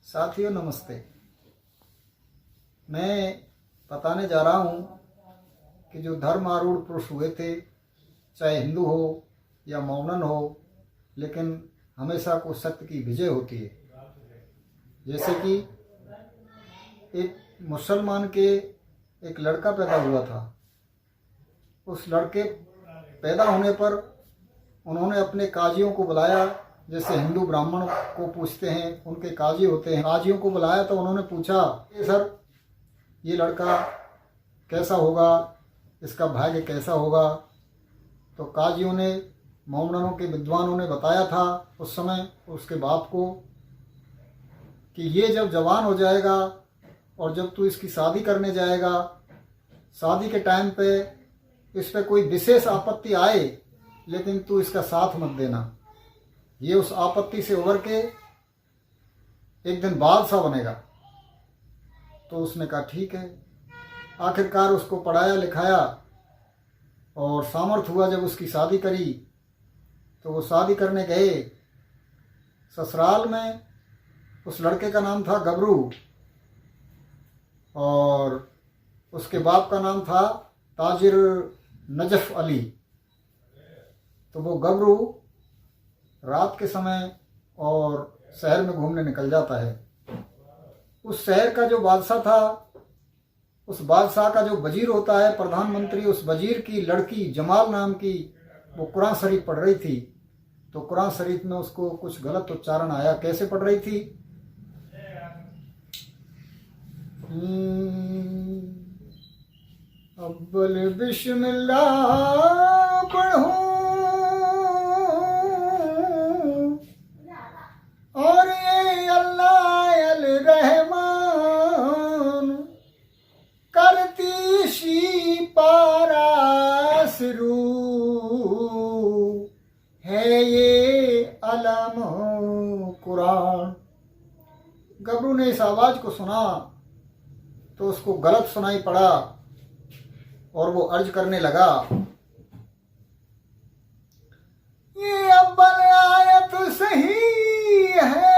साथियों नमस्ते। मैं बताने जा रहा हूँ कि जो धर्म आरूढ़ पुरुष हुए थे, चाहे हिंदू हो या मौमनन हो, लेकिन हमेशा को सत्य की विजय होती है। जैसे कि एक मुसलमान के एक लड़का पैदा हुआ था। उस लड़के पैदा होने पर उन्होंने अपने काजियों को बुलाया। जैसे हिंदू ब्राह्मण को पूछते हैं, उनके काजी होते हैं, काजियों को बुलाया तो उन्होंने पूछा कि सर ये लड़का कैसा होगा, इसका भाग्य कैसा होगा। तो काजियों ने, मौमननों के विद्वानों ने बताया था उस समय उसके बाप को कि ये जब जवान हो जाएगा और जब तू इसकी शादी करने जाएगा, शादी के टाइम पे इस पे कोई विशेष आपत्ति आए लेकिन तू इसका साथ मत देना। ये उस आपत्ति से उबर के एक दिन बादशाह बनेगा। तो उसने कहा ठीक है। आखिरकार उसको पढ़ाया लिखाया और सामर्थ्य हुआ। जब उसकी शादी करी तो वो शादी करने गए। ससुराल में उस लड़के का नाम था गबरू और उसके बाप का नाम था ताजिर नजफ अली। तो वो गबरू रात के समय और शहर में घूमने निकल जाता है। उस शहर का जो बादशाह था, उस बादशाह का जो वजीर होता है, प्रधानमंत्री, उस वजीर की लड़की जमाल नाम की, वो कुरान शरीफ पढ़ रही थी। तो कुरान शरीफ में उसको कुछ गलत उच्चारण आया। कैसे पढ़ रही थी? अव्वल बिस्मिल्लाह पढ़ूं और ये अल्लाह अल रहमान करती शी पारा शुरू है ये अलम कुरान। गबरू ने इस आवाज को सुना तो उसको गलत सुनाई पड़ा और वो अर्ज करने लगा, ये अव्वल आयत सही है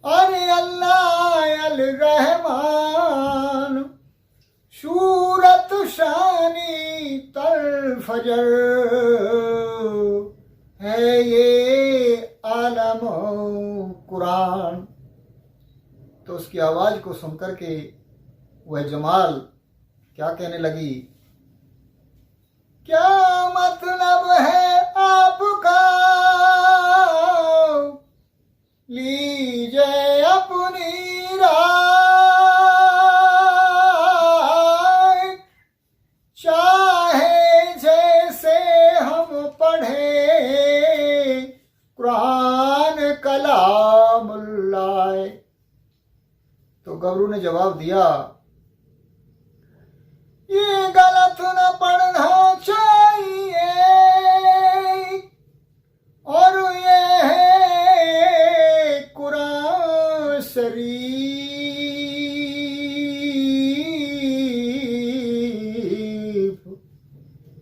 और अल्लाह अल रहमान सूरत शानी तल फजर है ये आलम कुरान। तो उसकी आवाज को सुनकर के वह जमाल क्या कहने लगी, क्या मतलब है आपका, लीजिए अपनी राय, चाहे जैसे हम पढ़े कुरान कलामुल्लाह। तो गबरू ने जवाब दिया, ये गलत न पढ़ना चाहिए और ये है कुरान शरीफ,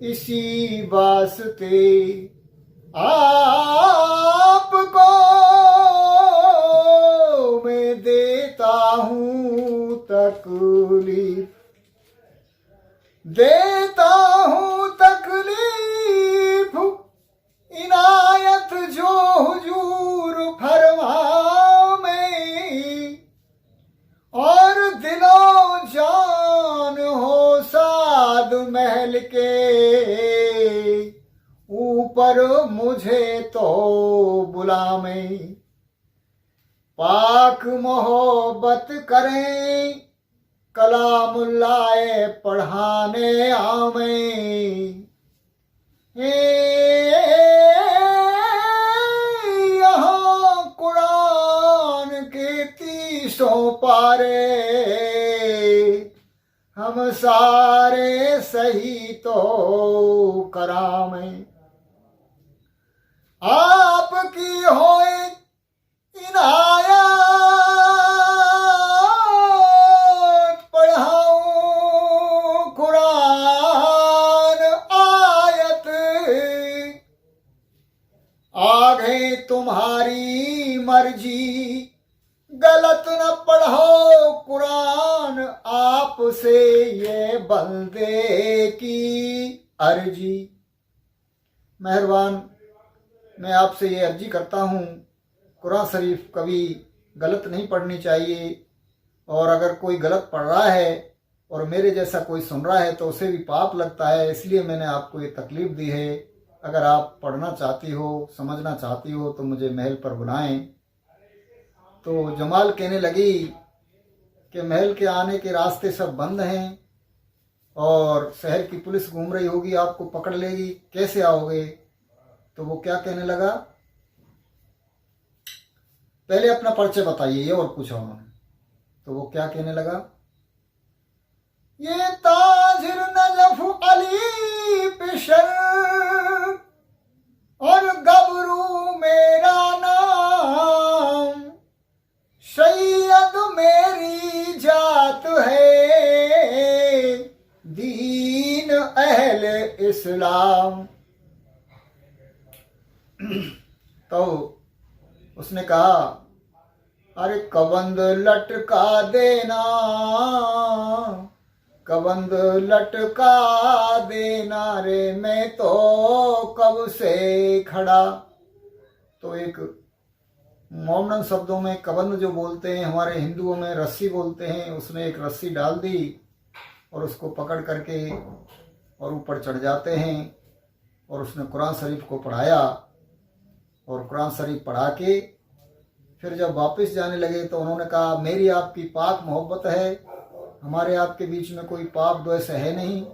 इसी वास्ते आपको मैं देता हूँ तकलीफ, देता हूँ तकलीफ, इनायत जो हुजूर फरमावे और दिलो जान हो साद महल के ऊपर मुझे तो बुलावे, पाक मोहब्बत करें कलामुल्लाह पढ़ाने आवे, यहाँ कुरान के 30 पारे हम सारे सही तो करावे, आपकी होए इनायत पढ़ाऊं कुरान आयत आगे आपसे ये बंदे की अर्जी। मेहरबान, मैं आपसे ये अर्जी करता हूँ, कुरान शरीफ कभी गलत नहीं पढ़नी चाहिए, और अगर कोई गलत पढ़ रहा है और मेरे जैसा कोई सुन रहा है तो उसे भी पाप लगता है, इसलिए मैंने आपको ये तकलीफ़ दी है। अगर आप पढ़ना चाहती हो, समझना चाहती हो तो मुझे महल पर बुलाएं। तो जमाल कहने लगी कि महल के आने के रास्ते सब बंद हैं और शहर की पुलिस घूम रही होगी, आपको पकड़ लेगी, कैसे आओगे? तो वो क्या कहने लगा, पहले अपना परिचय बताइए, ये और पूछा उन्होंने। तो वो क्या कहने लगा, ये ताजिर नजफ अली पिशर और गबरू मेरा नाम, सैयद मेरी जात है, दीन अहले इस्लाम। तो उसने कहा, अरे कबंद लटका देना, कबंद लटका देना रे, मैं तो कब से खड़ा। तो एक मोमनन शब्दों में कबंद जो बोलते हैं, हमारे हिंदुओं में रस्सी बोलते हैं, उसने एक रस्सी डाल दी और उसको पकड़ करके और ऊपर चढ़ जाते हैं। और उसने कुरान शरीफ को पढ़ाया और कुरान शरीफ पढ़ा के फिर जब वापस जाने लगे तो उन्होंने कहा, मेरी आपकी पाक मोहब्बत है, हमारे आपके बीच में कोई पाप द्वेष है नहीं,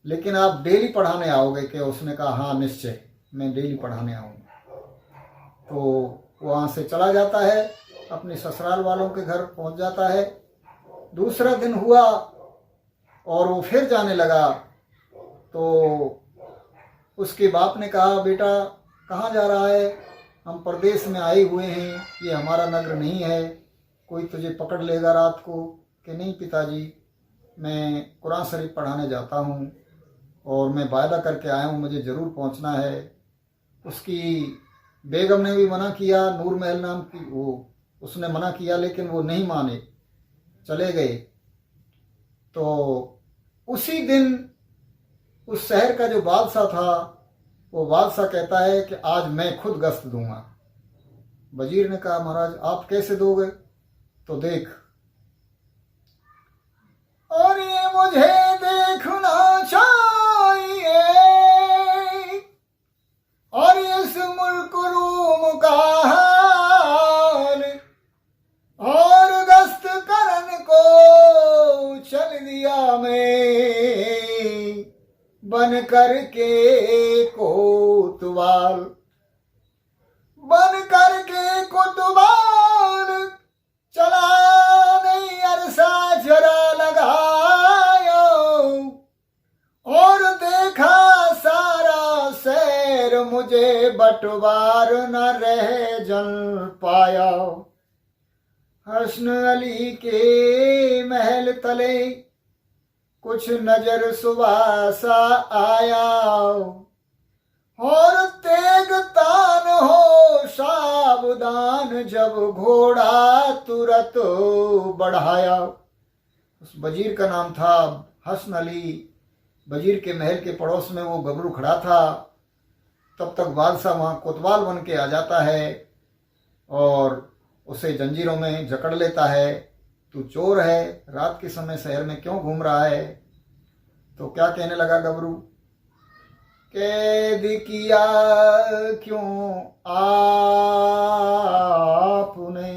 लेकिन आप डेली पढ़ाने आओगे क्या? उसने कहा, हाँ निश्चय, मैं डेली पढ़ाने आऊँगा। तो वो वहाँ से चला जाता है, अपने ससुराल वालों के घर पहुँच जाता है। दूसरा दिन हुआ और वो फिर जाने लगा। तो उसके बाप ने कहा, बेटा कहाँ जा रहा है? हम परदेश में आए हुए हैं, ये हमारा नगर नहीं है, कोई तुझे पकड़ लेगा रात को। कि नहीं पिताजी, मैं कुरान शरीफ पढ़ाने जाता हूँ और मैं वायदा करके आया हूँ, मुझे ज़रूर पहुँचना है। उसकी बेगम ने भी मना किया, नूर महल नाम की, वो उसने मना किया, लेकिन वो नहीं माने, चले गए। तो उसी दिन उस शहर का जो बादशाह था, वो बादशाह कहता है कि आज मैं खुद गश्त दूंगा। वजीर ने कहा, महाराज आप कैसे दोगे? तो देख, और ये मुझे देखना चाहिए, और इस मुल्क रूम का हाल, और गश्त करन को चल दिया मैं, बन करके कोतवाल, बन करके कोतवाल, चला नहीं अरसा जरा लगायो, और देखा सारा शहर, मुझे बटवार न रह जल पाया। हसन अली के महल तले कुछ नजर सुबासा आया, और तेग तान हो सावधान, जब घोड़ा तुरंत बढ़ाया। उस वजीर का नाम था हसन अली। वजीर के महल के पड़ोस में वो गबरू खड़ा था। तब तक बादशाह वहाँ कोतवाल बन के आ जाता है और उसे जंजीरों में जकड़ लेता है। तू चोर है, रात के समय शहर में क्यों घूम रहा है? तो क्या कहने लगा गबरू, कैद किया क्यों आपने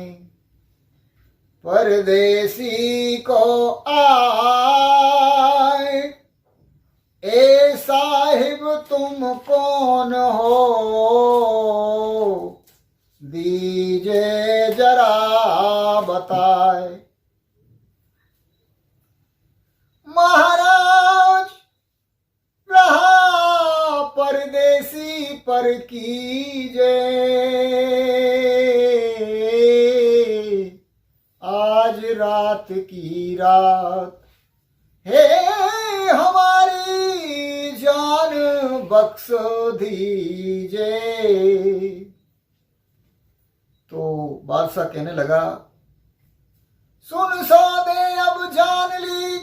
परदेसी को आए, ए साहिब तुम कौन हो, दीजिए जरा बताए। महाराज रहा परदेसी पर कीजे, आज रात की रात हे हमारी जान बख्श दीजे। तो बादशाह कहने लगा, सुन सौदे अब जान ली,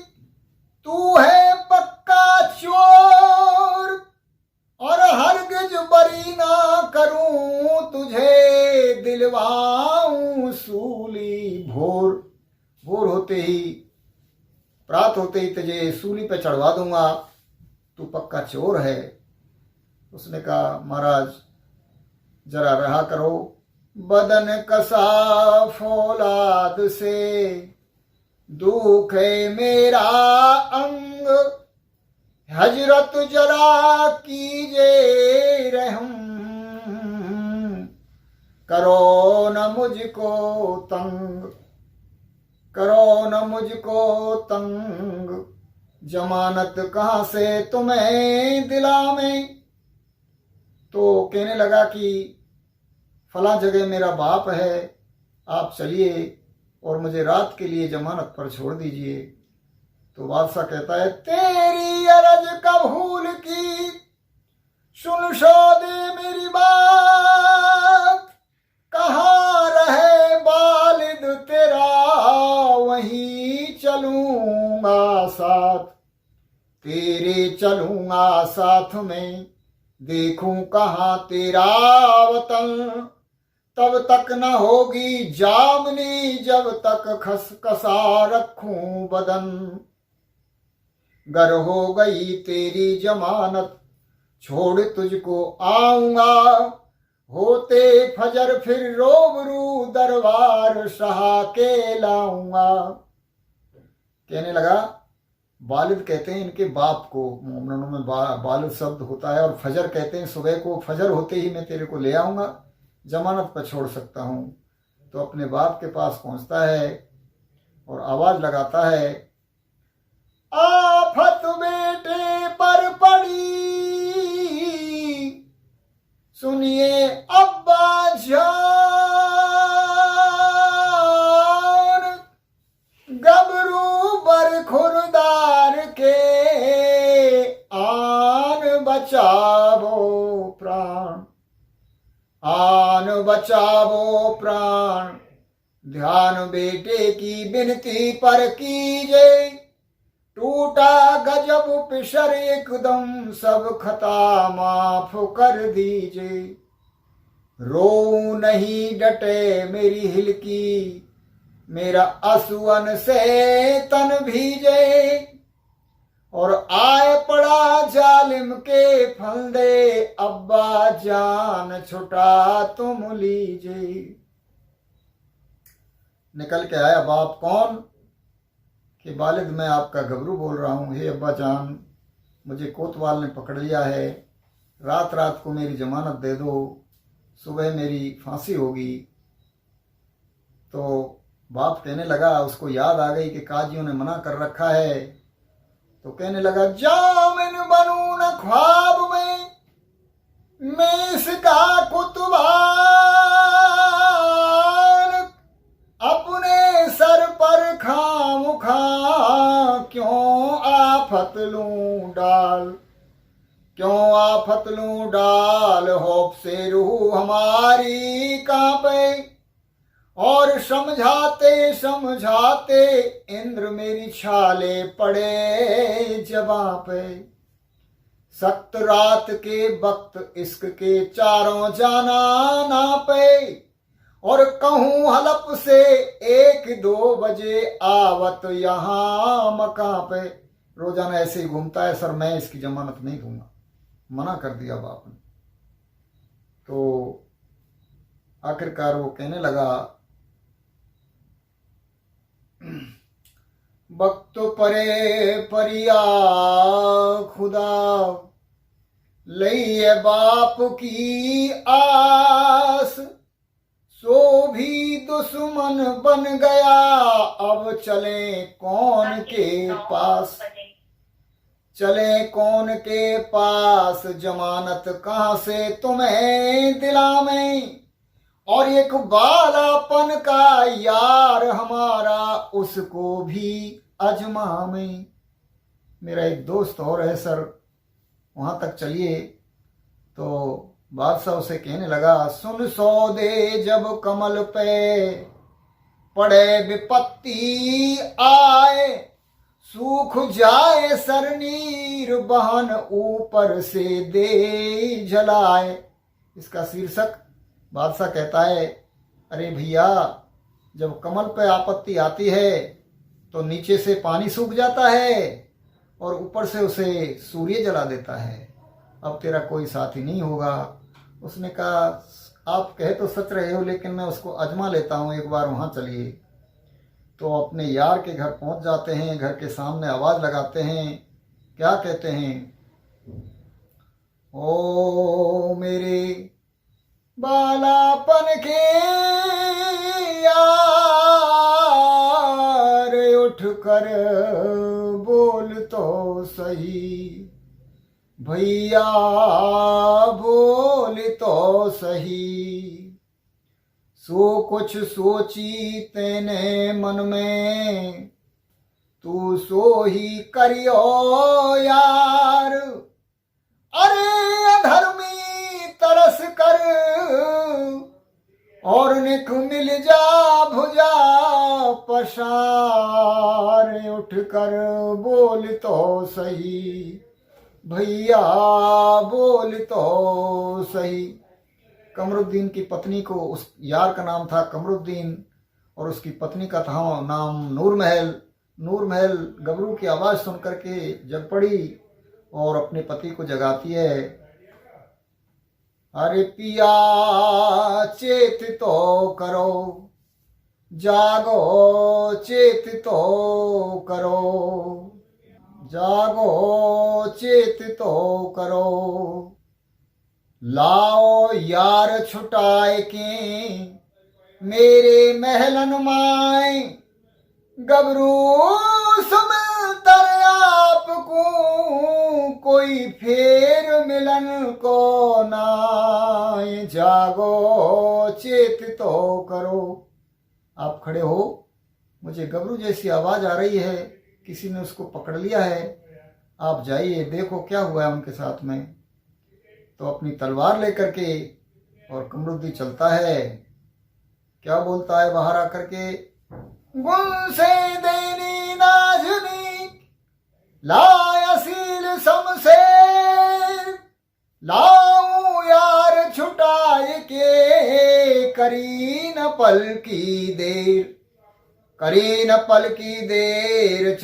तू है पक्का चोर, और हरगिज बरी ना करूं तुझे, दिलवाऊं सूली भोर। भोर होते ही, प्रात होते ही तुझे सूली पे चढ़वा दूंगा, तू पक्का चोर है। उसने कहा महाराज जरा रहा करो, बदन कसा फौलाद से, दुख है मेरा अंग, हजरत जरा कीजे रहम, करो न मुझको तंग, करो न मुझको तंग, जमानत कहाँ से तुम्हें दिलावें। तो कहने लगा कि फला जगह मेरा बाप है, आप चलिए और मुझे रात के लिए जमानत पर छोड़ दीजिए। तो बादशाह कहता है तेरी अरज कबूल की, सुन सौदे मेरी बात, कहाँ रहे वालिद तेरा, वहीं चलूंगा साथ, तेरे चलूंगा साथ में, देखूं कहाँ तेरा वतन, तब तक न होगी जामनी, जब तक खसखसा रखूं बदन, गर हो गई तेरी जमानत, छोड़ तुझको आऊंगा, होते फजर फिर रोबरू दरबार शाह के लाऊंगा। कहने लगा वालिद कहते हैं इनके बाप को, मोमनों में वालिद शब्द होता है, और फजर कहते हैं सुबह को, फजर होते ही मैं तेरे को ले आऊंगा, जमानत पर छोड़ सकता हूं। तो अपने बाप के पास पहुंचता है और आवाज लगाता है, आफत बेटे पर पड़ी, सुनिए अब्बा जान, गबरू बर खुरदार के, आन बचावो प्राण, आन बचावो प्राण, ध्यान बेटे की बिनती पर कीजे, टूटा गजब पिशर एकदम, सब खता माफ कर दीजिए, रो नहीं डटे मेरी हिलकी, मेरा असुअन से तन भीजे, और आए पड़ा जालिम के फंदे, अब्बा जान छुटा तुम लीजिए। निकल के आया बाप कौन कि वालिद मैं आपका गबरू बोल रहा हूँ, हे अब्बा जान मुझे कोतवाल ने पकड़ लिया है, रात रात को मेरी जमानत दे दो, सुबह मेरी फांसी होगी। तो बाप कहने लगा, उसको याद आ गई कि काजियों ने मना कर रखा है, तो कहने लगा जामिन बनूं न ख्वाब में, मैं इसका कुतवाल, अपने सर पर खामुखा क्यों आफत लूं डाल, क्यों आफत लूं डाल, होप से रूह हमारी कांपे, और समझाते समझाते इंद्र मेरी छाले पड़े जबां पे, सख्त रात के वक्त इश्क के चारों जाना ना पे, और कहूं हलप से 1-2 बजे आवत यहाँ मकां पे। रोजाना ऐसे ही घूमता है, सर मैं इसकी जमानत नहीं दूंगा, मना कर दिया बाप ने। तो आखिरकार वो कहने लगा, वक्त परे परिया खुदा, लइए बाप की आस, सो भी दुश्मन बन गया, अब चले कौन के पास, चले कौन के पास, जमानत कहाँ से तुम्हें दिलावें, और एक बालापन का यार हमारा, उसको भी अजमावें। मेरा एक दोस्त और है सर, वहां तक चलिए। तो बादशाह उसे कहने लगा, सुन सौदे जब कमल पे, पड़े विपत्ति आए, सूख जाए सरनीर बहन ऊपर से दे जलाए। इसका शीर्षक बादशाह कहता है, अरे भैया, जब कमल पे आपत्ति आती है तो नीचे से पानी सूख जाता है और ऊपर से उसे सूर्य जला देता है। अब तेरा कोई साथी नहीं होगा। उसने कहा, आप कहे तो सच रहे हो, लेकिन मैं उसको आजमा लेता हूँ, एक बार वहाँ चलिए। तो अपने यार के घर पहुँच जाते हैं। घर के सामने आवाज़ लगाते हैं। क्या कहते हैं? ओ मेरे बालापन के यार, उठ कर बोल तो सही, भैया बोल तो सही। सो कुछ सोची तेने मन में, तू सो ही करियो यार। अरे अधर्मी तरस कर और निक मिल जा भुजा पसार, उठ कर बोल तो सही, भैया बोल तो सही। कमरुद्दीन की पत्नी को, उस यार का नाम था कमरुद्दीन और उसकी पत्नी का था नाम नूरमहल। नूरमहल गबरू की आवाज़ सुन करके जग पड़ी और अपने पति को जगाती है। अरे पिया चेत तो करो, जागो चेत तो करो, जागो चेत तो करो। लाओ यार छुटाए के मेरे महलन माए, गबरू सुमिलतर आपको कोई फेर मिलन को नाय। जागो चेत तो करो। आप खड़े हो, मुझे गबरू जैसी आवाज आ रही है, किसी ने उसको पकड़ लिया है। आप जाइए, देखो क्या हुआ है उनके साथ में। तो अपनी तलवार लेकर के और कमरुद्दीन चलता है। क्या बोलता है बाहर आकर के? गुल से देनी नाजनी लायसील समशेर, लाऊं यार छुटाए के करी न पल की देर, करी न पल की देर।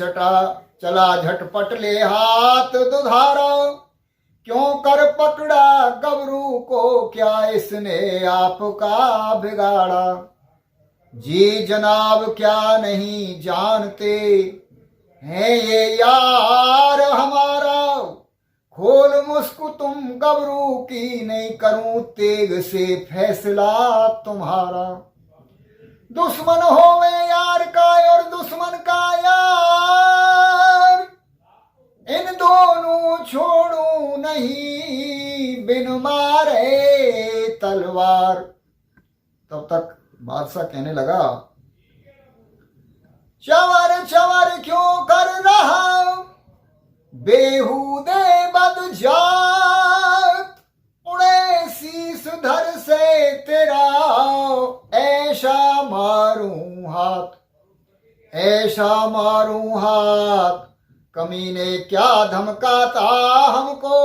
चला झटपट ले हाथ दुधारा, क्यों कर पकड़ा गबरू को क्या इसने आपका बिगाड़ा। जी जनाब क्या नहीं जानते हैं ये यार हमारा, खोल मुस्क तुम गबरू की, नहीं करूं तेग से फैसला तुम्हारा। दुश्मन होवे यार का और दुश्मन का यार, इन दोनों छोड़ू नहीं बिन मारे तलवार। तब तक बादशाह कहने लगा, चवर चवर क्यों कर रहा बेहूदे बदजात, उड़े शीस धर से तेरा ऐसा मारूं हाथ, ऐसा मारूं हाथ। कमीने क्या धमकाता हमको,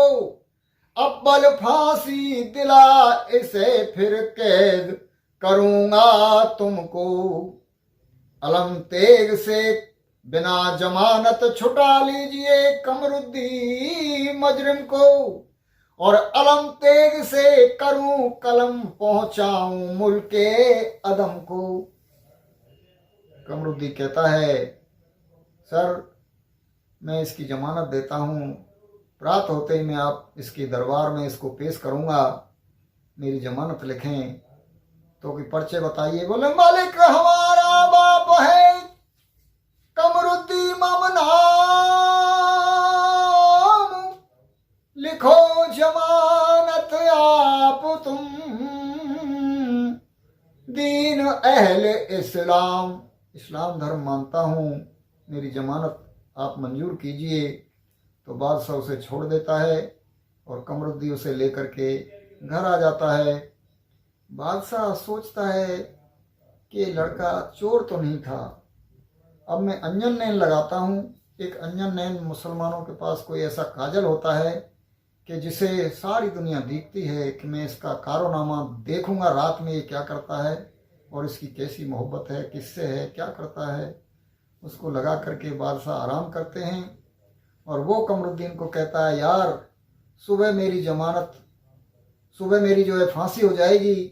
अब्बल फांसी दिला इसे फिर कैद करूंगा तुमको। अलम तेग से बिना जमानत छुटा लीजिए कमरुद्दीन मुजरिम को, और अलम तेग से करूं कलम पहुंचाऊं मुल्के अदम को। कमरुद्दीन कहता है, सर मैं इसकी जमानत देता हूँ, रात होते ही मैं आप इसके दरबार में इसको पेश करूँगा, मेरी जमानत लिखें। तो कि पर्चे बताइए। बोले, मालिक हमारा बाप है कमरुद्दीन मम नाम, लिखो जमानत आप तुम दीन अहल इस्लाम, इस्लाम धर्म मानता हूँ, मेरी जमानत आप मंजूर कीजिए। तो बादशाह उसे छोड़ देता है और कमरुद्दीन उसे लेकर के घर आ जाता है। बादशाह सोचता है कि ये लड़का चोर तो नहीं था। अब मैं अंजन नैन लगाता हूँ। एक अंजन नैन मुसलमानों के पास कोई ऐसा काजल होता है कि जिसे सारी दुनिया देखती है कि मैं इसका कारोनामा देखूंगा रात में ये क्या करता है और इसकी कैसी मोहब्बत है, किससे है, क्या करता है। उसको लगा करके बादशाह आराम करते हैं और वो कमरुद्दीन को कहता है, यार सुबह मेरी जो है फांसी हो जाएगी,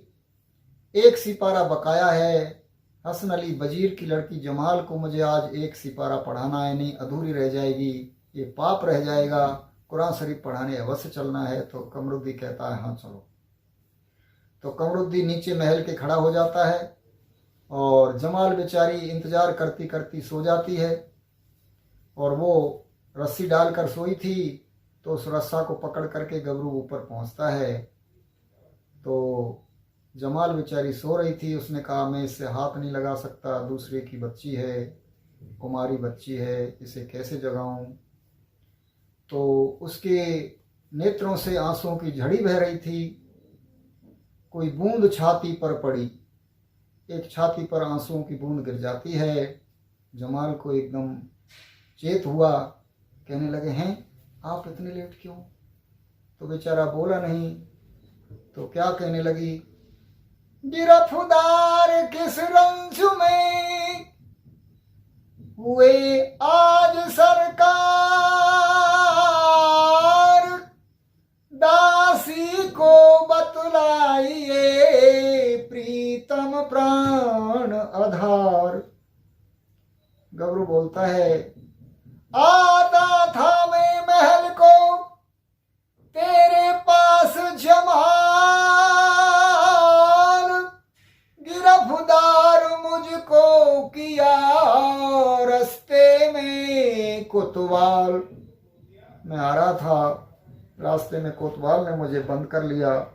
एक सिपारा बकाया है। हसन अली वजीर की लड़की जमाल को मुझे आज एक सिपारा पढ़ाना है, नहीं अधूरी रह जाएगी, ये पाप रह जाएगा। कुरान शरीफ पढ़ाने अवश्य चलना है। तो कमरुद्दीन कहता है हाँ चलो। तो कमरुद्दीन नीचे महल के खड़ा हो जाता है और जमाल बेचारी इंतजार करती करती सो जाती है और वो रस्सी डालकर सोई थी तो उस रस्सा को पकड़ करके गबरू ऊपर पहुंचता है। तो जमाल बेचारी सो रही थी। उसने कहा मैं इससे हाथ नहीं लगा सकता, दूसरे की बच्ची है, कुमारी बच्ची है, इसे कैसे जगाऊं। तो उसके नेत्रों से आंसुओं की झड़ी बह रही थी। कोई बूंद छाती पर पड़ी, एक छाती पर आंसुओं की बूंद गिर जाती है। जमाल को एकदम चेत हुआ। कहने लगे हैं आप इतने लेट क्यों? तो बेचारा बोला नहीं। तो क्या कहने लगी, गिरफ्तार किस रंज में हुए आज सरकार, दासी को बतलाइए प्रीतम प्राण आधार। गबरू बोलता है, आता था मैं महल को तेरे पास जमाल, गिरफ्तार मुझको किया रास्ते में कोतवाल। मैं आ रहा था, रास्ते में कोतवाल ने मुझे बंद कर लिया।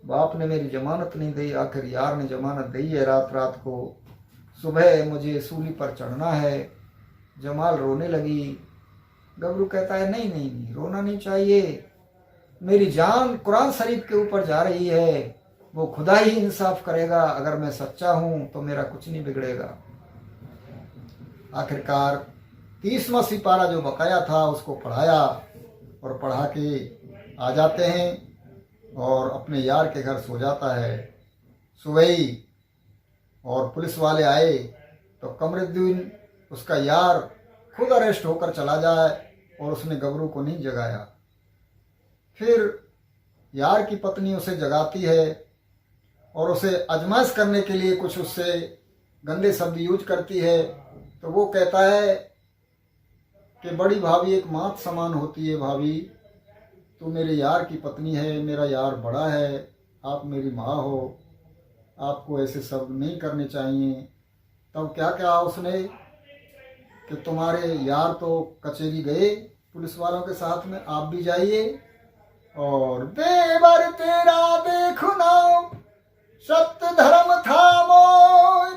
बाप ने मेरी जमानत नहीं दी, आखिर यार ने जमानत दी है। रात रात को सुबह मुझे सूली पर चढ़ना है। जमाल रोने लगी। गबरू कहता है नहीं नहीं नहीं, रोना नहीं चाहिए। मेरी जान कुरान शरीफ के ऊपर जा रही है, वो खुदा ही इंसाफ करेगा। अगर मैं सच्चा हूं तो मेरा कुछ नहीं बिगड़ेगा। आखिरकार 30वां सिपारा जो बकाया था उसको पढ़ाया और पढ़ा के आ जाते हैं और अपने यार के घर सो जाता है। सुबह ही और पुलिस वाले आए तो कमरुद्दीन उसका यार खुद अरेस्ट होकर चला जाए और उसने गबरू को नहीं जगाया। फिर यार की पत्नी उसे जगाती है और उसे आजमाइश करने के लिए कुछ उससे गंदे शब्द यूज करती है। तो वो कहता है कि बड़ी भाभी एक मात समान होती है, भाभी तू मेरे यार की पत्नी है, मेरा यार बड़ा है, आप मेरी माँ हो, आपको ऐसे शब्द नहीं करने चाहिए। तब क्या क्या उसने कि तुम्हारे यार तो कचहरी गए पुलिस वालों के साथ में, आप भी जाइए और देवर तेरा देखो नाम, सत्य धर्म था मोय,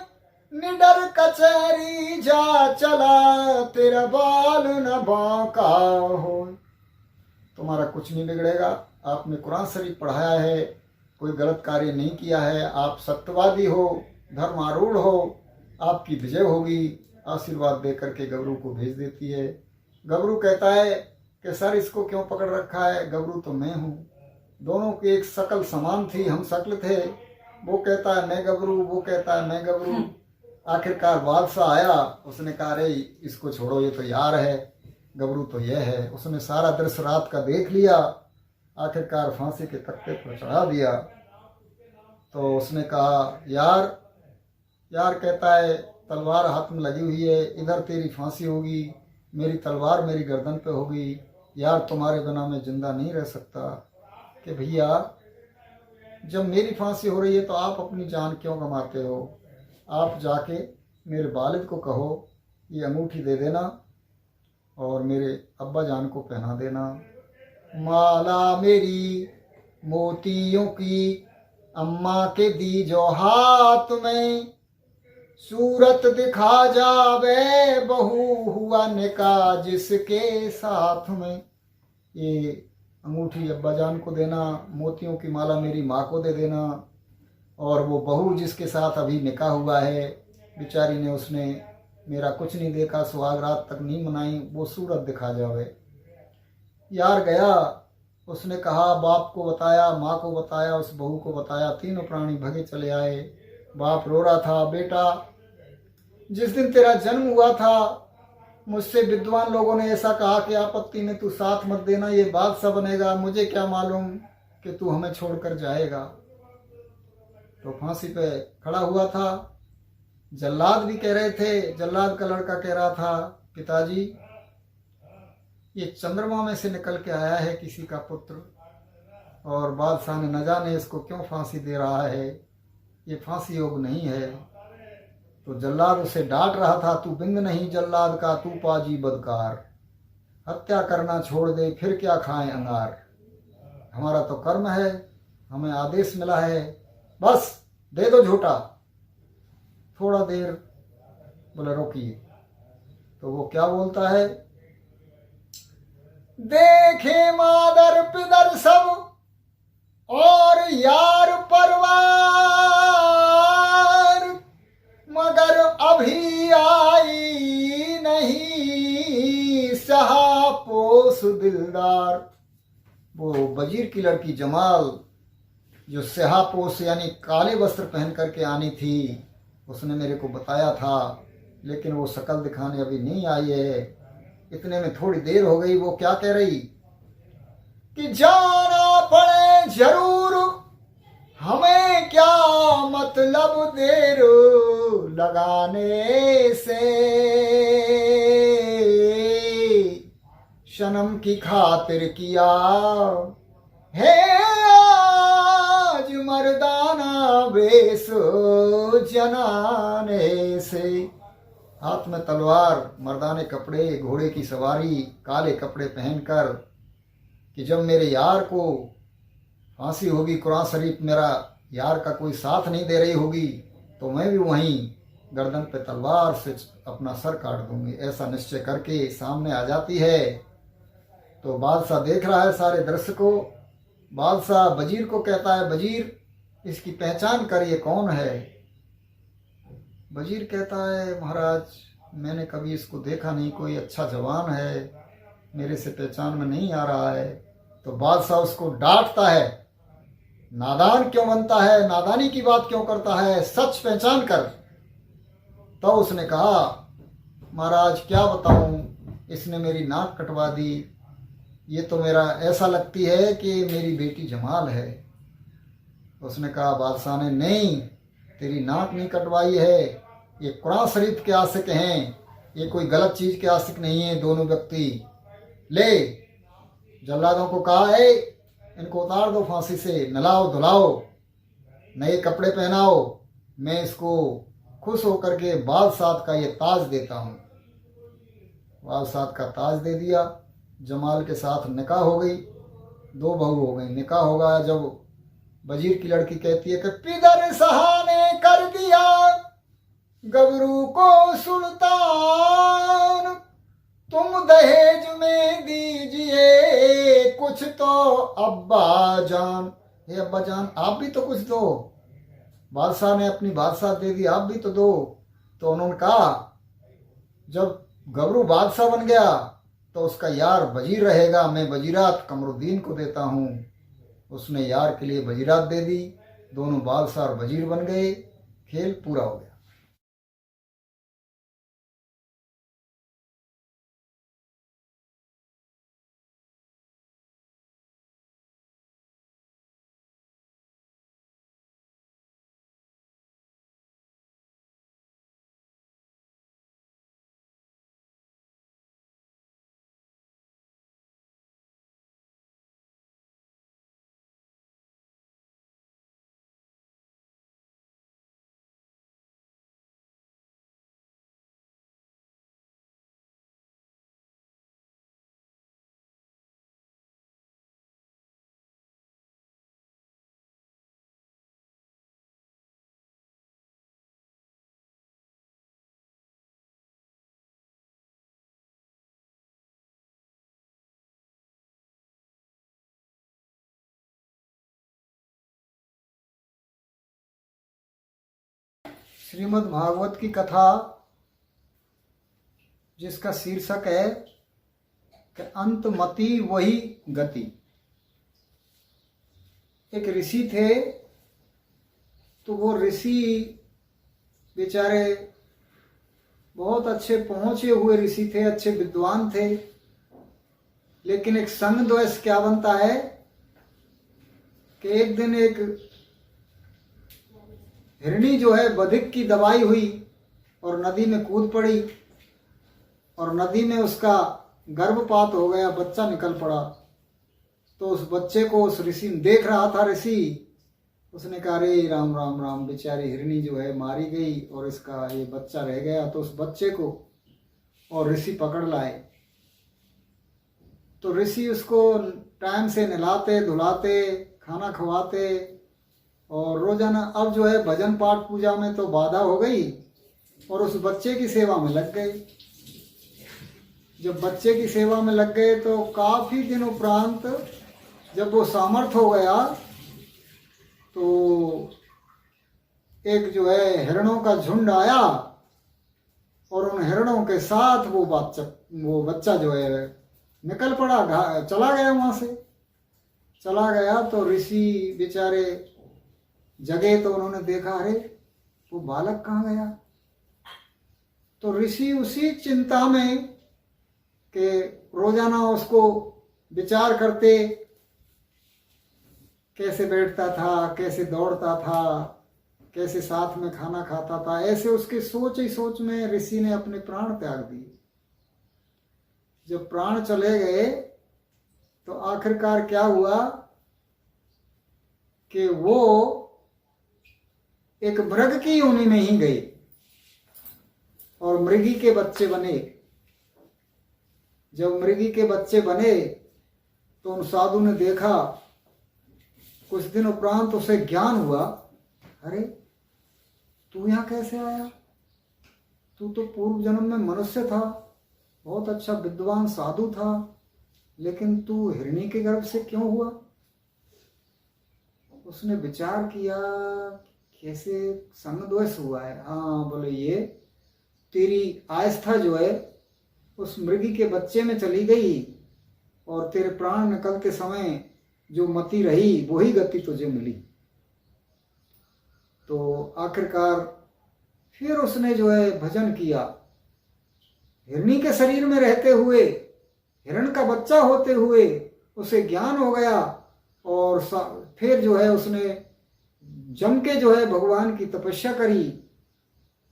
निडर कचहरी जा चला, तेरा बाल न बांका हो। तुम्हारा कुछ नहीं बिगड़ेगा, आपने कुरान शरीफ पढ़ाया है, कोई गलत कार्य नहीं किया है, आप सत्यवादी हो, धर्मारूढ़ हो, आपकी विजय होगी। आशीर्वाद दे करके गबरू को भेज देती है। गबरू कहता है कि सर इसको क्यों पकड़ रखा है, गबरू तो मैं हूँ। दोनों की एक शक्ल समान थी, हम शक्ल थे। वो कहता है मैं गबरू, वो कहता है मैं गबरू। आखिरकार बादशाह आया, उसने कहा अरे इसको छोड़ो, ये तो यार है, गबरू तो ये है। उसने सारा दृश्य रात का देख लिया, आखिरकार फांसी के तख्ते पर चढ़ा दिया। तो उसने कहा यार, यार कहता है तलवार हाथ में लगी हुई है, इधर तेरी फांसी होगी, मेरी तलवार मेरी गर्दन पे होगी, यार तुम्हारे बिना मैं जिंदा नहीं रह सकता। कि भैया जब मेरी फांसी हो रही है तो आप अपनी जान क्यों गंवाते हो? आप जाके मेरे वालिद को कहो ये अंगूठी दे देना और मेरे अब्बा जान को पहना देना। माला मेरी मोतियों की अम्मा के दी जो हाथ में, सूरत दिखा जावे बहू हुआ निकाह जिसके साथ में। ये अंगूठी अब्बा जान को देना, मोतियों की माला मेरी माँ को दे देना और वो बहू जिसके साथ अभी निकाह हुआ है बेचारी ने उसने मेरा कुछ नहीं देखा, सुहाग रात तक नहीं मनाई, वो सूरत दिखा जावे। यार गया, उसने कहा, बाप को बताया, माँ को बताया, उस बहू को बताया, तीनों प्राणी भगे चले आए। बाप रो रहा था, बेटा जिस दिन तेरा जन्म हुआ था मुझसे विद्वान लोगों ने ऐसा कहा कि आपत्ति में तू साथ मत देना, ये बादशाह बनेगा, मुझे क्या मालूम कि तू हमें छोड़कर जाएगा। तो फांसी पे खड़ा हुआ था। जल्लाद भी कह रहे थे, जल्लाद का लड़का कह रहा था, पिताजी ये चंद्रमा में से निकल के आया है किसी का पुत्र, और बादशाह ने न जाने इसको क्यों फांसी दे रहा है, ये फांसी योग नहीं है। तो जल्लाद उसे डांट रहा था, तू बिंद नहीं जल्लाद का, तू पाजी बदकार, हत्या करना छोड़ दे, फिर क्या खाएं अंगार। हमारा तो कर्म है, हमें आदेश मिला है, बस दे दो झूठा। थोड़ा देर बोले रोकिए। तो वो क्या बोलता है, देखे मादर पिदर सब और यार परवार, मगर अभी आई नहीं सहापोस दिलदार। वो वजीर की लड़की जमाल जो सहापोस यानी काले वस्त्र पहन करके आनी थी, उसने मेरे को बताया था, लेकिन वो शकल दिखाने अभी नहीं आई है। इतने में थोड़ी देर हो गई। वो क्या कह रही कि जाना पड़े जरूर, हमें क्या मतलब देर लगाने से, सनम की खातिर किया है आज मर्दाना वेश जनाने से। हाथ में तलवार, मर्दाने कपड़े, घोड़े की सवारी, काले कपड़े पहनकर, कि जब मेरे यार को फांसी होगी, कुरान शरीफ मेरा यार का कोई साथ नहीं दे रही होगी, तो मैं भी वहीं गर्दन पे तलवार से अपना सर काट दूंगी, ऐसा निश्चय करके सामने आ जाती है। तो बादशाह देख रहा है सारे दृश्य को। बादशाह वजीर को कहता है, वजीर इसकी पहचान कर, ये कौन है। वजीर कहता है, महाराज मैंने कभी इसको देखा नहीं, कोई अच्छा जवान है, मेरे से पहचान में नहीं आ रहा है। तो बादशाह उसको डांटता है, नादान क्यों बनता है, नादानी की बात क्यों करता है, सच पहचान कर। तो उसने कहा, महाराज क्या बताऊं, इसने मेरी नाक कटवा दी, ये तो मेरा ऐसा लगती है कि मेरी बेटी जमाल है। उसने कहा, बादशाह ने, नहीं तेरी नाक नहीं कटवाई है, ये कुरान शरीफ के आशिक हैं, ये कोई गलत चीज के आशिक नहीं है दोनों व्यक्ति। ले जल्लादों को कहा है, इनको उतार दो फांसी से, नलाओ धुलाओ, नए कपड़े पहनाओ, मैं इसको खुश होकर के बादशाह का ये ताज देता हूँ। बादशाह का ताज दे दिया। जमाल के साथ निकाह हो गई, 2 बहू हो गई। निकाह होगा जब वजीर की लड़की कहती है कि पिदर शाह ने कर दिया गबरू को सुल्तान, तुम दहेज में दीजिए कुछ तो अब्बा जान। हे अब्बा जान आप भी तो कुछ दो, बादशाह ने अपनी बादशाह दे दी, आप भी तो दो। तो उन्होंने कहा, जब गबरू बादशाह बन गया तो उसका यार वजीर रहेगा, मैं वजीरात कमरुद्दीन को देता हूँ। उसने यार के लिए वजीरात दे दी, दोनों बादशाह और वजीर बन गए। खेल पूरा हो गया। श्रीमद् भागवत की कथा जिसका शीर्षक है कि अंतमति वही गति। एक ऋषि थे, तो वो ऋषि बेचारे बहुत अच्छे पहुंचे हुए ऋषि थे, अच्छे विद्वान थे, लेकिन एक संग दोष क्या बनता है कि एक दिन एक हिरणी जो है बधिक की दवाई हुई और नदी में कूद पड़ी और नदी में उसका गर्भपात हो गया, बच्चा निकल पड़ा। तो उस बच्चे को उस ऋषि देख रहा था ऋषि, उसने कहा अरे राम राम राम, बेचारी हिरणी जो है मारी गई और इसका ये बच्चा रह गया। तो उस बच्चे को और ऋषि पकड़ लाए। तो ऋषि उसको टाइम से नहलाते धुलाते खाना खवाते और रोजाना अब जो है भजन पाठ पूजा में तो बाधा हो गई और उस बच्चे की सेवा में लग गए। जब बच्चे की सेवा में लग गए तो काफी दिन उपरांत जब वो सामर्थ हो गया तो एक जो है हिरणों का झुंड आया और उन हिरणों के साथ वो बच्चा जो है निकल पड़ा, चला गया, वहां से चला गया। तो ऋषि बेचारे जगे तो उन्होंने देखा अरे वो बालक कहाँ गया। तो ऋषि उसी चिंता में कि रोजाना उसको विचार करते, कैसे बैठता था, कैसे दौड़ता था, कैसे साथ में खाना खाता था, ऐसे उसके सोच ही सोच में ऋषि ने अपने प्राण त्याग दिए। जब प्राण चले गए तो आखिरकार क्या हुआ कि वो एक मृग की योनि में ही गए और मृगी के बच्चे बने। जब मृगी के बच्चे बने तो उन साधु ने देखा, कुछ दिन उपरांत उसे ज्ञान हुआ, अरे तू यहां कैसे आया, तू तो पूर्व जन्म में मनुष्य था, बहुत अच्छा विद्वान साधु था, लेकिन तू हिरणी के गर्भ से क्यों हुआ। उसने विचार किया कैसे संग दोष हुआ है। हाँ बोले, ये तेरी आस्था जो है उस मृगी के बच्चे में चली गई और तेरे प्राण निकलते समय जो मति रही वही गति तुझे मिली। तो आखिरकार फिर उसने जो है भजन किया, हिरणी के शरीर में रहते हुए, हिरण का बच्चा होते हुए उसे ज्ञान हो गया और फिर जो है उसने जम के जो है भगवान की तपस्या करी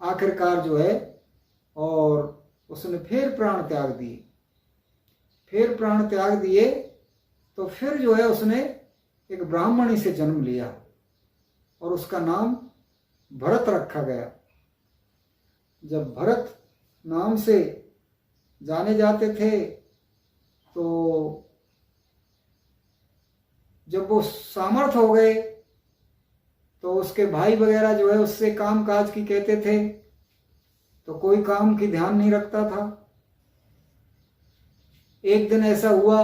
आखिरकार जो है, और उसने फिर प्राण त्याग दिए। फिर प्राण त्याग दिए तो फिर जो है उसने एक ब्राह्मणी से जन्म लिया और उसका नाम भरत रखा गया। जब भरत नाम से जाने जाते थे तो जब वो सामर्थ हो गए तो उसके भाई वगैरह जो है उससे काम काज की कहते थे, तो कोई काम की ध्यान नहीं रखता था। एक दिन ऐसा हुआ,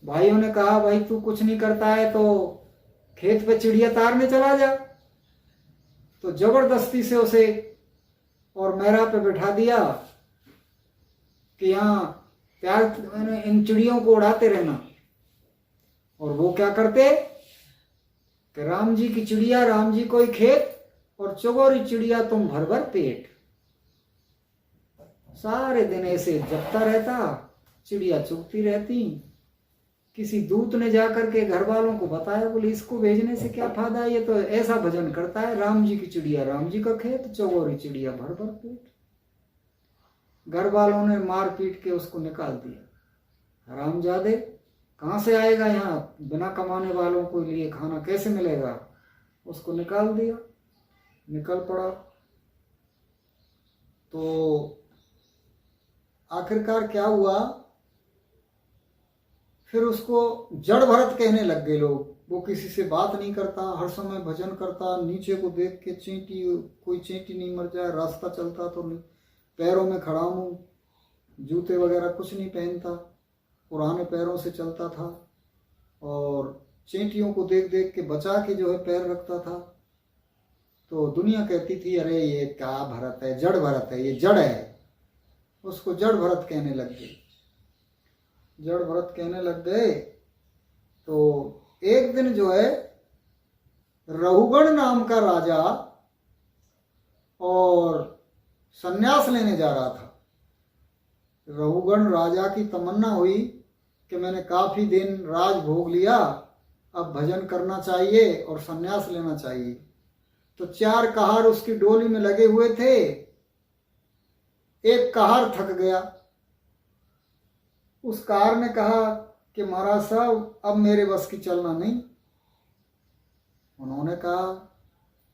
भाइयों ने कहा भाई तू कुछ नहीं करता है तो खेत पे चिड़िया तारने चला जा। तो जबरदस्ती से उसे और मेरा पे बिठा दिया कि यहाँ प्यार इन चिड़ियों को उड़ाते रहना। और वो क्या करते कि राम जी की चिड़िया राम जी को ही खेत और चौगोरी चिड़िया तुम भर भर पेट। सारे दिन ऐसे जपता रहता, चिड़िया चुगती रहती। किसी दूत ने जाकर के घर वालों को बताया, बोले इसको भेजने से क्या फायदा है, ये तो ऐसा भजन करता है, राम जी की चिड़िया राम जी का खेत, चौगोरी चिड़िया भर भर पेट। घर वालों ने मार पीट के उसको निकाल दिया। हरामजादे, कहाँ से आएगा यहाँ, बिना कमाने वालों को लिए खाना कैसे मिलेगा। उसको निकाल दिया, निकल पड़ा। तो आखिरकार क्या हुआ, फिर उसको जड़ भरत कहने लग गए लोग। वो किसी से बात नहीं करता, हर समय भजन करता, नीचे को देख के चींटी, कोई चींटी नहीं मर जाए, रास्ता चलता तो नहीं, पैरों में खड़ा मुंह, जूते वगैरह कुछ नहीं पहनता, पुराने पैरों से चलता था और चींटियों को देख देख के बचा के जो है पैर रखता था। तो दुनिया कहती थी अरे ये क्या भरत है, जड़ भरत है, ये जड़ है। उसको जड़ भरत कहने लग गए, जड़ भरत कहने लग गए। तो एक दिन जो है रहुगण नाम का राजा और सन्यास लेने जा रहा था। रहुगण राजा की तमन्ना हुई कि मैंने काफी दिन राज भोग लिया, अब भजन करना चाहिए और सन्यास लेना चाहिए। तो 4 कहार उसकी डोली में लगे हुए थे। एक कहार थक गया। उस कहार ने कहा कि महाराज साहब अब मेरे बस की चलना नहीं। उन्होंने कहा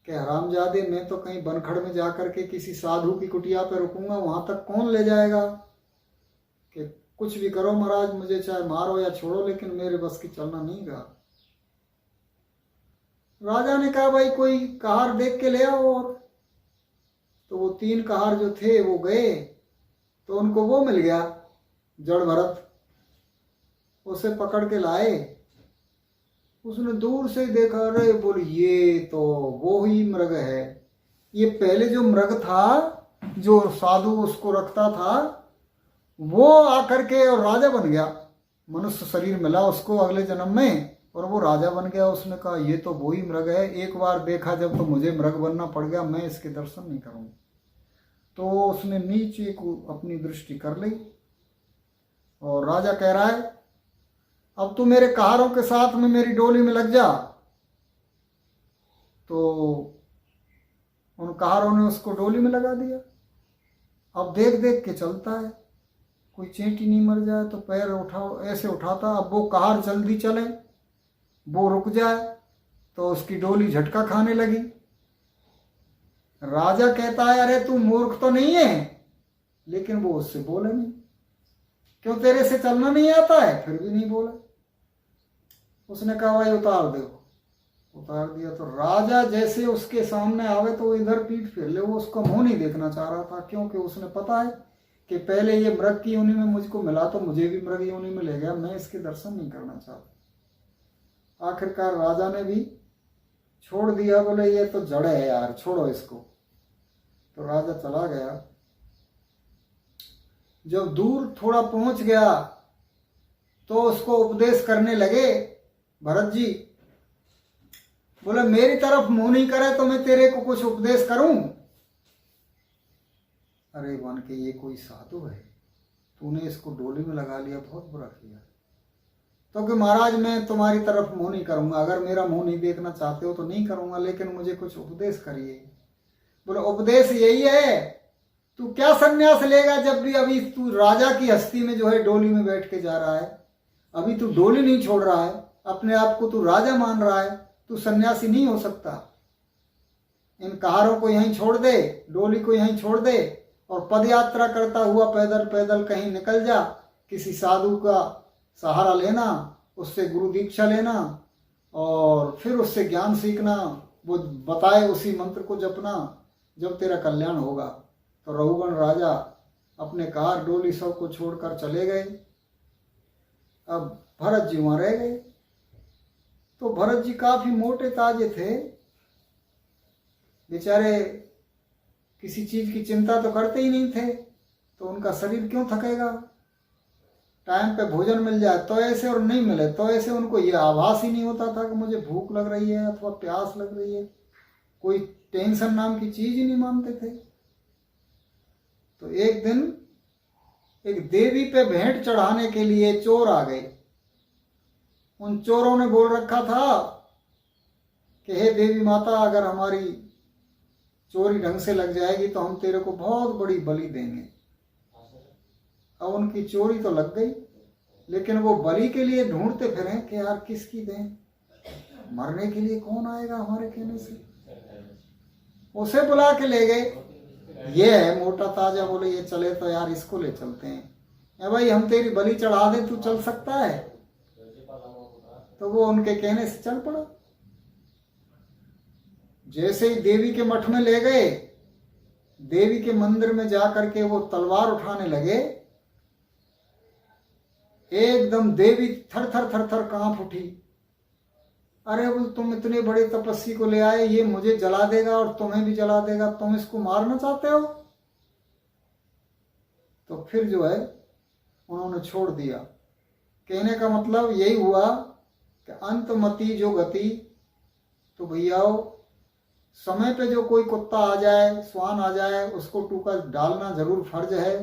कि हरामजादे, मैं तो कहीं बनखड़ में जाकर के किसी साधु की कुटिया पर रुकूंगा, वहां तक कौन ले जाएगा? कि कुछ भी करो महाराज, मुझे चाहे मारो या छोड़ो, लेकिन मेरे बस की चलना नहीं गा। राजा ने कहा भाई कोई कहार देख के ले आओ। और तो वो 3 कहार जो थे वो गए, तो उनको वो मिल गया जड़ भरत। उसे पकड़ के लाए। उसने दूर से देखा, अरे बोले ये तो वो ही मृग है। ये पहले जो मृग था, जो साधु उसको रखता था, वो आकर के और राजा बन गया। मनुष्य शरीर मिला उसको अगले जन्म में और वो राजा बन गया। उसने कहा ये तो वो ही मृग है, एक बार देखा जब तो मुझे मृग बनना पड़ गया, मैं इसके दर्शन नहीं करूंगा। तो उसने नीचे को अपनी दृष्टि कर ली और राजा कह रहा है अब तू मेरे कहारों के साथ में मेरी डोली में लग जा। तो उन कहारों ने उसको डोली में लगा दिया। अब देख देख के चलता है, कोई चींटी नहीं मर जाए तो पैर उठाओ, ऐसे उठाता। अब वो कहार जल्दी चले, वो रुक जाए तो उसकी डोली झटका खाने लगी। राजा कहता है अरे तू मूर्ख तो नहीं है, लेकिन वो उससे बोले नहीं। क्यों, तेरे से चलना नहीं आता है? फिर भी नहीं बोला। उसने कहा भाई उतार दो। उतार दिया। तो राजा जैसे उसके सामने आवे तो वो इधर पीठ फेर ले। वो उसका मुंह नहीं देखना चाह रहा था, क्योंकि उसने पता है कि पहले ये मृग की योनि में मुझको मिला तो मुझे भी मृग योनि में ले गया, मैं इसके दर्शन नहीं करना चाहता। आखिरकार राजा ने भी छोड़ दिया, बोले ये तो जड़ है यार, छोड़ो इसको। तो राजा चला गया। जब दूर थोड़ा पहुंच गया तो उसको उपदेश करने लगे भरत जी। बोले मेरी तरफ मुंह नहीं करे तो मैं तेरे को कुछ उपदेश करूं? अरे बन के ये कोई साधु है, तूने इसको डोली में लगा लिया, बहुत बुरा किया। तो कि महाराज मैं तुम्हारी तरफ मुंह नहीं करूंगा, अगर मेरा मुंह नहीं देखना चाहते हो तो नहीं करूंगा, लेकिन मुझे कुछ उपदेश करिए। बोले उपदेश यही है, तू क्या सन्यास लेगा जब भी अभी तू राजा की हस्ती में जो है डोली में बैठ के जा रहा है, अभी तू डोली नहीं छोड़ रहा है, अपने आप को तू राजा मान रहा है, तू सन्यासी नहीं हो सकता। इन कहारों को यहीं छोड़ दे, डोली को यहीं छोड़ दे और पद यात्रा करता हुआ पैदल पैदल कहीं निकल जा, किसी साधु का सहारा लेना, उससे गुरु दीक्षा लेना और फिर उससे ज्ञान सीखना, वो बताए उसी मंत्र को जपना, जब तेरा कल्याण होगा। तो रहुगण राजा अपने कार डोली सब को छोड़कर चले गए। अब भरत जी वहां रह गए। तो भरत जी काफी मोटे ताजे थे, बेचारे किसी चीज की चिंता तो करते ही नहीं थे, तो उनका शरीर क्यों थकेगा। टाइम पे भोजन मिल जाए तो ऐसे और नहीं मिले तो ऐसे उनको ये आभास ही नहीं होता था कि मुझे भूख लग रही है अथवा प्यास लग रही है। कोई टेंशन नाम की चीज ही नहीं मानते थे। तो एक दिन एक देवी पे भेंट चढ़ाने के लिए चोर आ गए। उन चोरों ने बोल रखा था कि हे देवी माता, अगर हमारी चोरी ढंग से लग जाएगी तो हम तेरे को बहुत बड़ी बलि देंगे। अब उनकी चोरी तो लग गई, लेकिन वो बलि के लिए ढूंढते फिरे कि यार किसकी दें, मरने के लिए कौन आएगा हमारे कहने से। उसे बुला के ले गए। ये है मोटा ताजा, बोले ये चले तो यार इसको ले चलते हैं। भाई हम तेरी बलि चढ़ा दें, तू चल सकता है? तो वो उनके कहने से चल पड़ा। जैसे ही देवी के मठ में ले गए, देवी के मंदिर में जाकर के वो तलवार उठाने लगे, एकदम देवी थर थर कांप उठी। अरे बोल तुम इतने बड़े तपस्वी को ले आए, ये मुझे जला देगा और तुम्हें भी जला देगा, तुम इसको मारना चाहते हो। तो फिर जो है उन्होंने छोड़ दिया। कहने का मतलब यही हुआ कि अंतमति जो गति, तो भैया समय पे जो कोई कुत्ता आ जाए, श्वान आ जाए, उसको टूका डालना जरूर फर्ज है,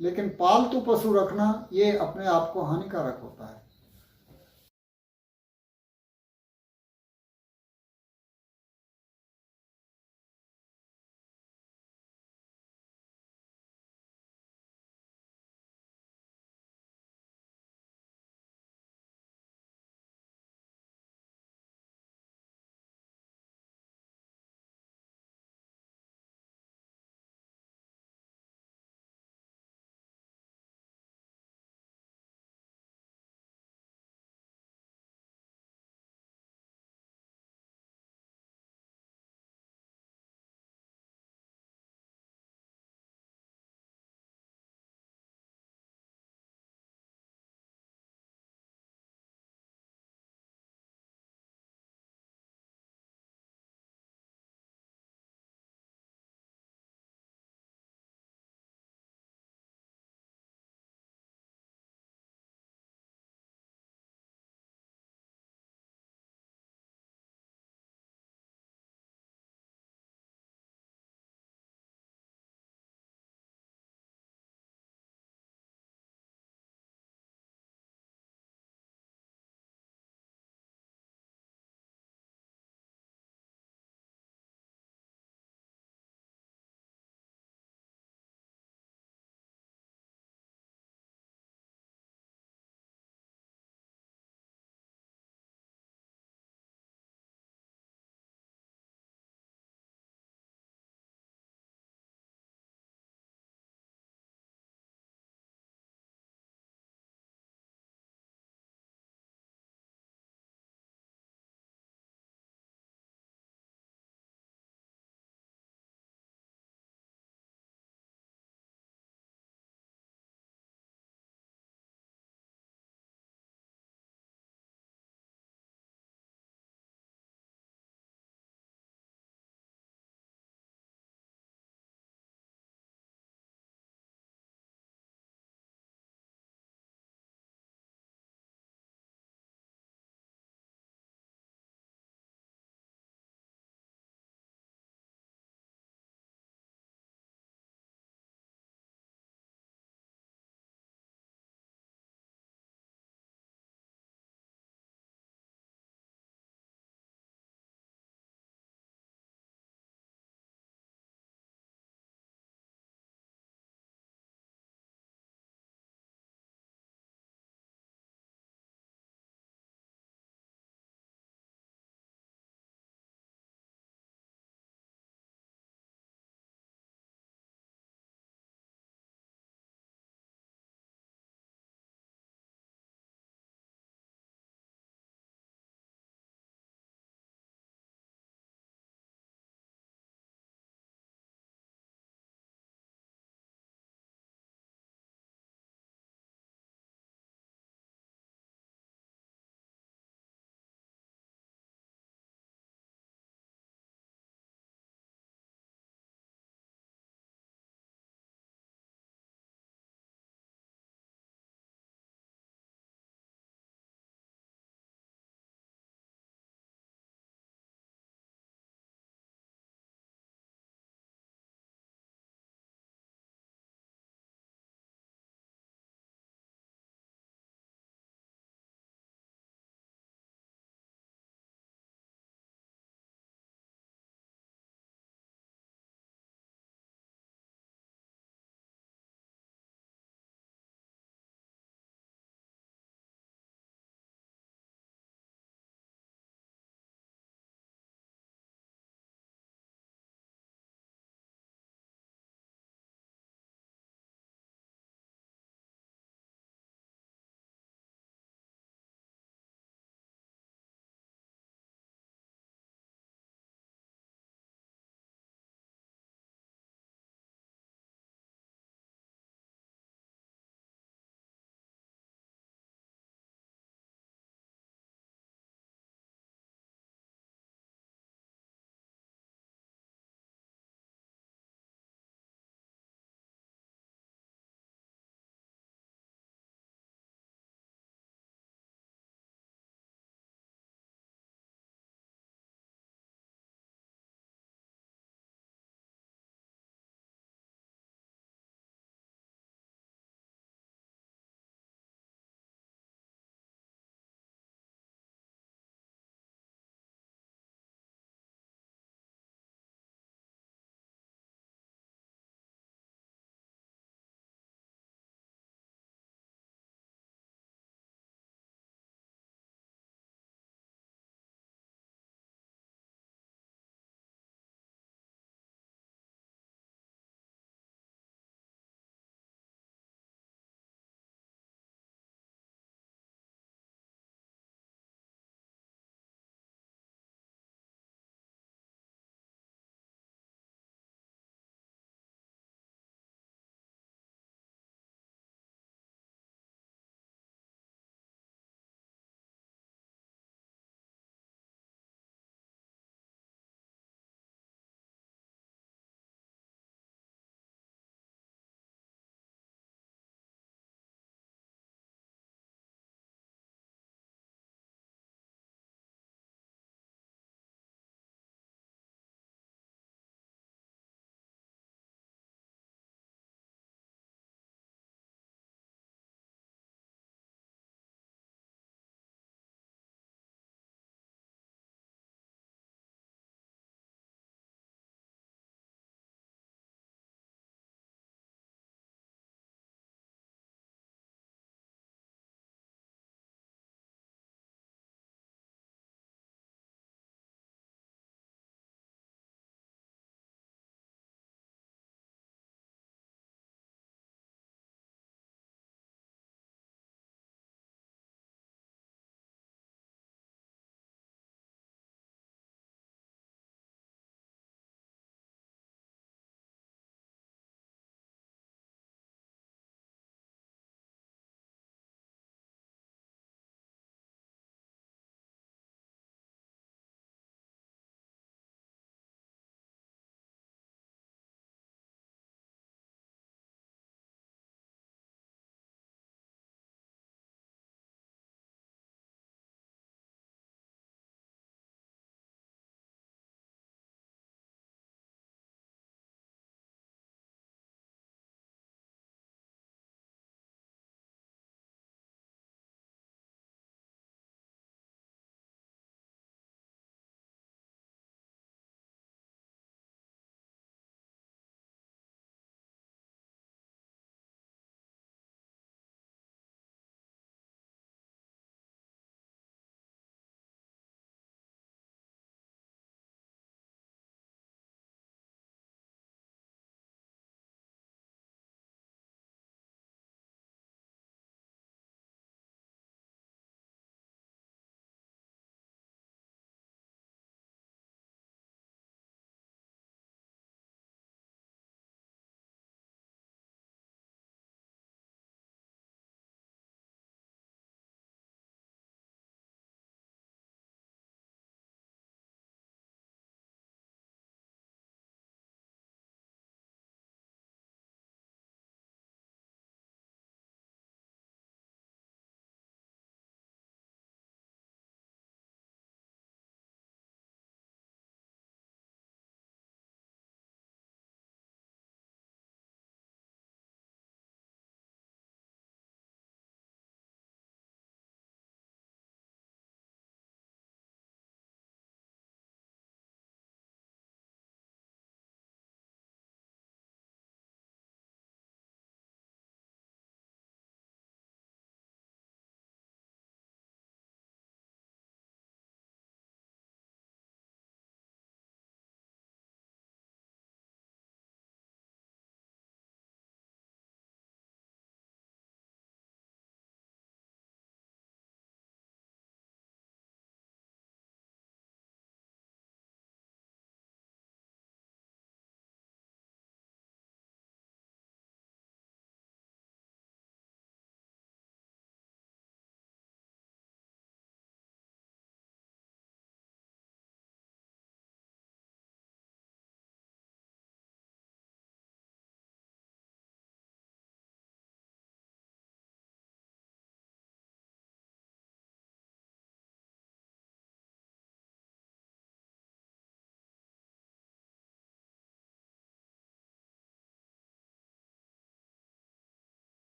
लेकिन पालतू पशु रखना ये अपने आप को हानिकारक होता है।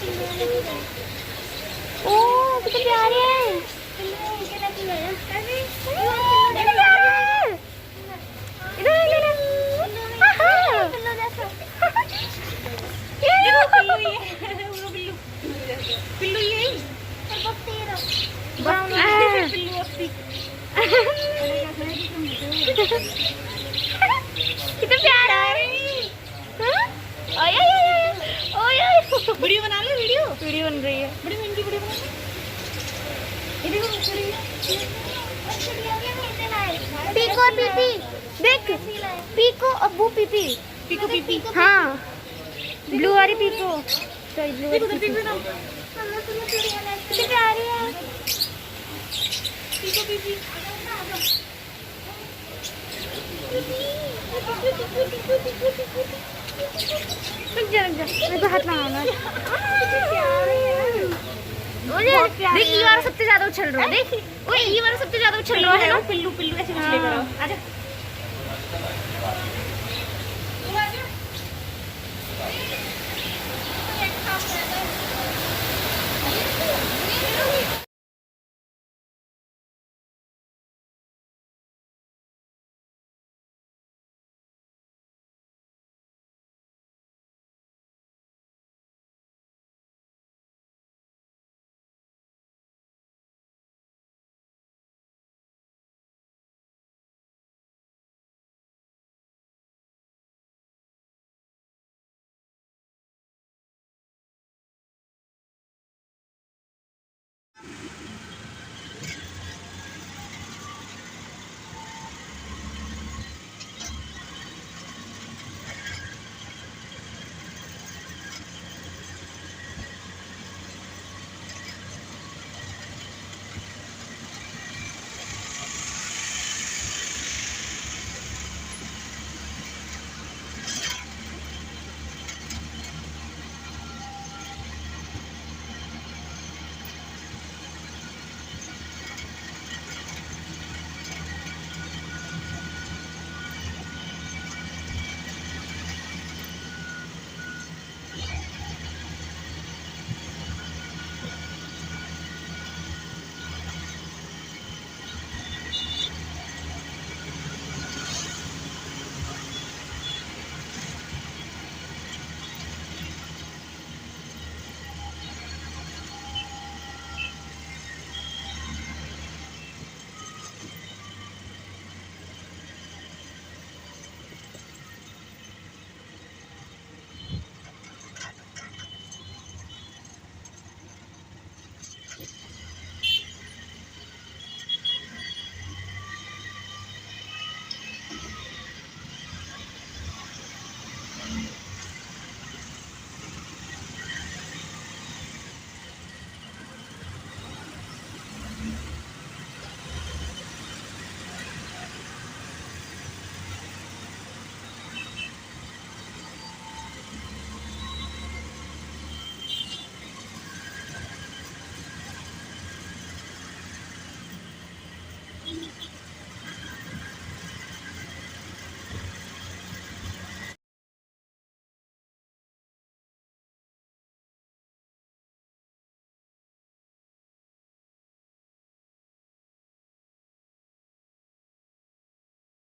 ओ कितने प्यारे हैं। कितने प्यारा है। वीडियो बना लो। वीडियो बन रही है। बड़ी महंगी वीडियो बना लो। पीको और पीपी देख। पीको और वो पीपी। पीको पीपी हाँ ब्लू वाली पीको। सॉरी ब्लू वाली पीपी। कितनी प्यारी है। पीको पीपी। रुक जा मेरे को हाथ लगाना। देख ये वाला सबसे ज्यादा उछल रहा है। देख वो ये वाला सबसे ज्यादा उछल रहा है ना। पिल्लू ऐसे आजा।